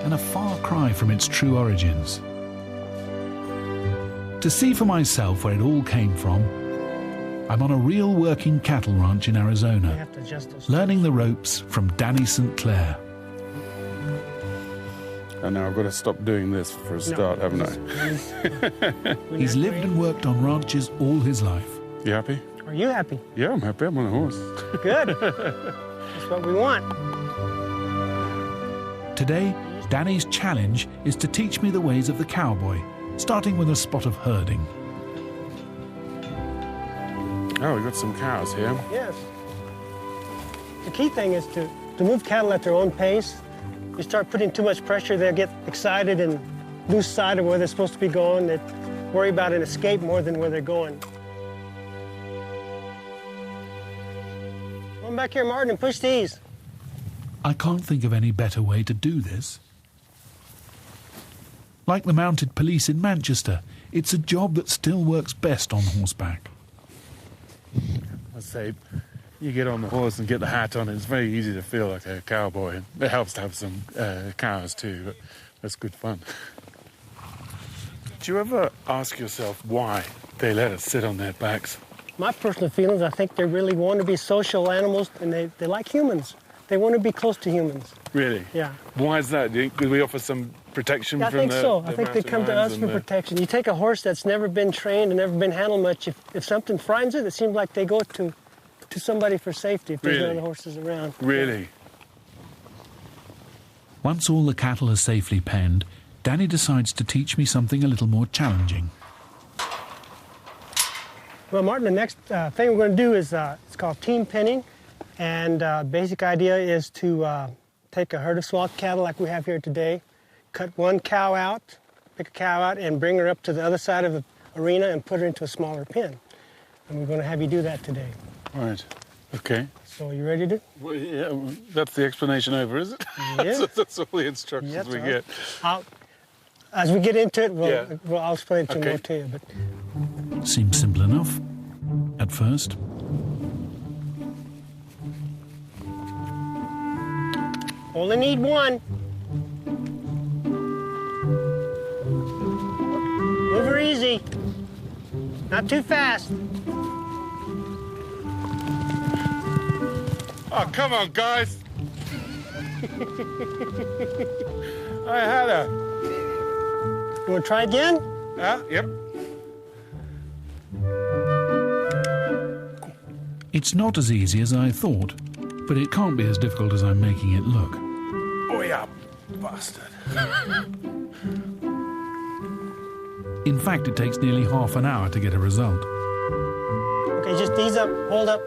and a far cry from its true origins. To see for myself where it all came from, I'm on a real working cattle ranch in Arizona, learning the ropes from Danny St. Clair. And now I've got to stop doing this for a start, haven't I? He's lived and worked on ranches all his life. You happy? Are you happy? Yeah, I'm happy. I'm on a horse. Good. That's what we want. Today, Danny's challenge is to teach me the ways of the cowboy, starting with a spot of herding. Oh, we've got some cows here. Yes. The key thing is to move cattle at their own pace. You start putting too much pressure, they'll get excited and lose sight of where they're supposed to be going. They worry about an escape more than where they're going. Come back here, Martin, and push these. I can't think of any better way to do this. Like the mounted police in Manchester, it's a job that still works best on horseback. I'd say you get on the horse and get the hat on, it's very easy to feel like a cowboy. It helps to have some cows too, but that's good fun. Do you ever ask yourself why they let us sit on their backs? My personal feelings, I think they really want to be social animals, and they like humans. They want to be close to humans. Really? Yeah. Why is that? Could we offer some protection from the I think so. I think they come to us for protection. You take a horse that's never been trained and never been handled much. If something frightens it, it seems like they go to somebody for safety if there's no other horses around. Really? Once all the cattle are safely penned, Danny decides to teach me something a little more challenging. Well, Martin, the next thing we're going to do is it's called team penning. And basic idea is to take a herd of small cattle like we have here today, cut one cow out, pick a cow out, and bring her up to the other side of the arena and put her into a smaller pen. And we're going to have you do that today. Right. Okay. So you ready to? Well, yeah, that's the explanation over, is it? Yeah. That's all the instructions we get. As we get into it, I'll explain some more to you. But seems simple enough at first. Only need one. Move her easy. Not too fast. Oh, come on, guys. I had her. You want to try again? Yep. It's not as easy as I thought, but it can't be as difficult as I'm making it look. Oh, yeah, bastard. In fact, it takes nearly half an hour to get a result. Okay, just ease up, hold up.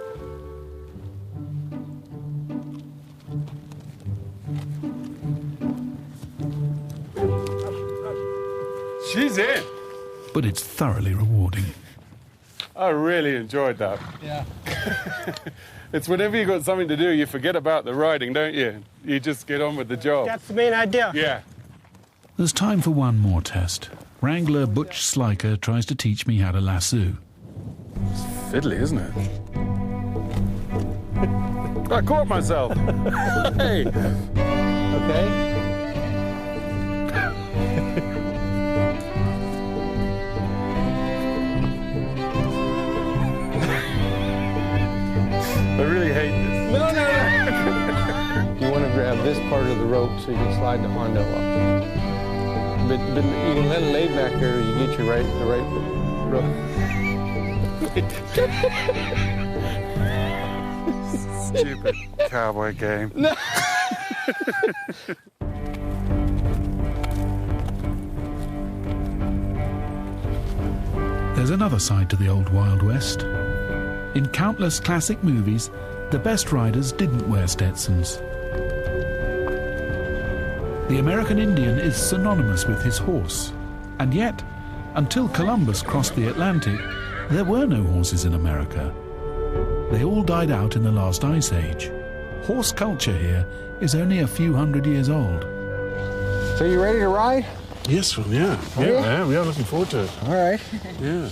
She's in. But it's thoroughly rewarding. I really enjoyed that. Yeah. It's whenever you've got something to do, you forget about the riding, don't you? You just get on with the job. That's the main idea. Yeah. There's time for one more test. Wrangler Butch Sliker tries to teach me how to lasso. It's fiddly, isn't it? I caught myself. Hey. Okay. I really hate this. No. You want to grab this part of the rope so you can slide the Hondo up. But you can let it lay back there. You get the right rope. Stupid cowboy game. No. There's another side to the old Wild West. In countless classic movies, the best riders didn't wear Stetsons. The American Indian is synonymous with his horse. And yet, until Columbus crossed the Atlantic, there were no horses in America. They all died out in the last ice age. Horse culture here is only a few hundred years old. So you ready to ride? Yes, well, yeah. We are looking forward to it. All right. Yeah.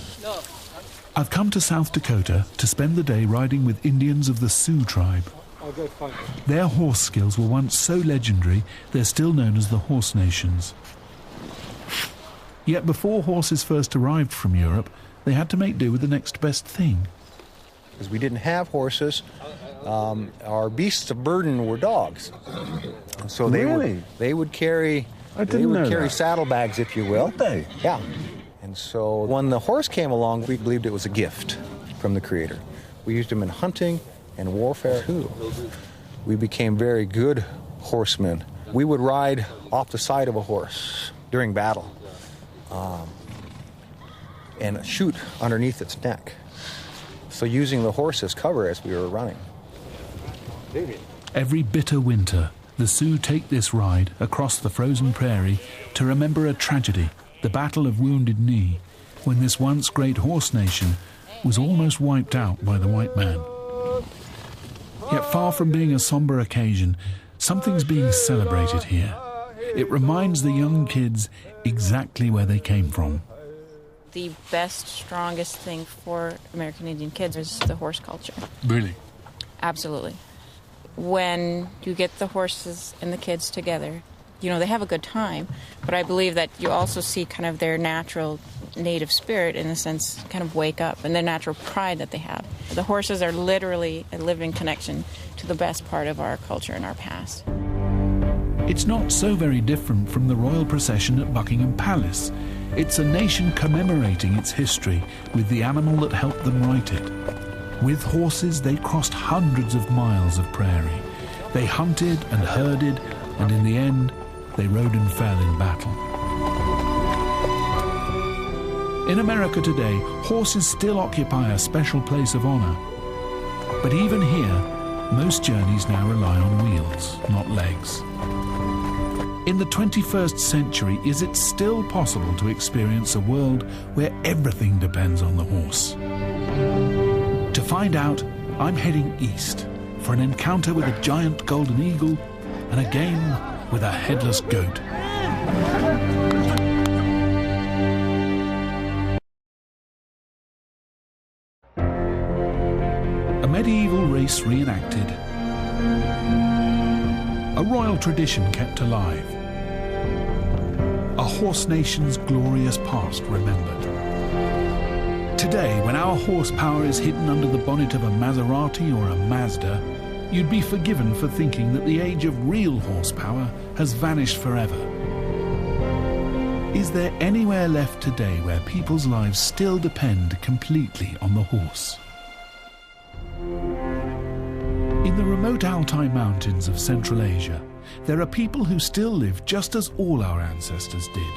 I've come to South Dakota to spend the day riding with Indians of the Sioux tribe. Their horse skills were once so legendary, they're still known as the horse nations. Yet before horses first arrived from Europe, they had to make do with the next best thing. Because we didn't have horses, our beasts of burden were dogs. And so they would carry saddlebags, if you will. Would they? Yeah. And so when the horse came along, we believed it was a gift from the Creator. We used them in hunting and warfare too. We became very good horsemen. We would ride off the side of a horse during battle and shoot underneath its neck. So using the horse as cover as we were running. Every bitter winter, the Sioux take this ride across the frozen prairie to remember a tragedy, the Battle of Wounded Knee, when this once great horse nation was almost wiped out by the white man. Yet far from being a somber occasion, something's being celebrated here. It reminds the young kids exactly where they came from. The best, strongest thing for American Indian kids is the horse culture. Really? Absolutely. When you get the horses and the kids together, you know, they have a good time, but I believe that you also see kind of their natural native spirit, in a sense, kind of wake up, and their natural pride that they have. The horses are literally a living connection to the best part of our culture and our past. It's not so very different from the royal procession at Buckingham Palace. It's a nation commemorating its history with the animal that helped them write it. With horses, they crossed hundreds of miles of prairie. They hunted and herded, and in the end, they rode and fell in battle. In America today, horses still occupy a special place of honor. But even here, most journeys now rely on wheels, not legs. In the 21st century, is it still possible to experience a world where everything depends on the horse? To find out, I'm heading east for an encounter with a giant golden eagle and a game with a headless goat. A medieval race reenacted. A royal tradition kept alive. A horse nation's glorious past remembered. Today, when our horsepower is hidden under the bonnet of a Maserati or a Mazda, you'd be forgiven for thinking that the age of real horsepower has vanished forever. Is there anywhere left today where people's lives still depend completely on the horse? In the remote Altai Mountains of Central Asia, there are people who still live just as all our ancestors did.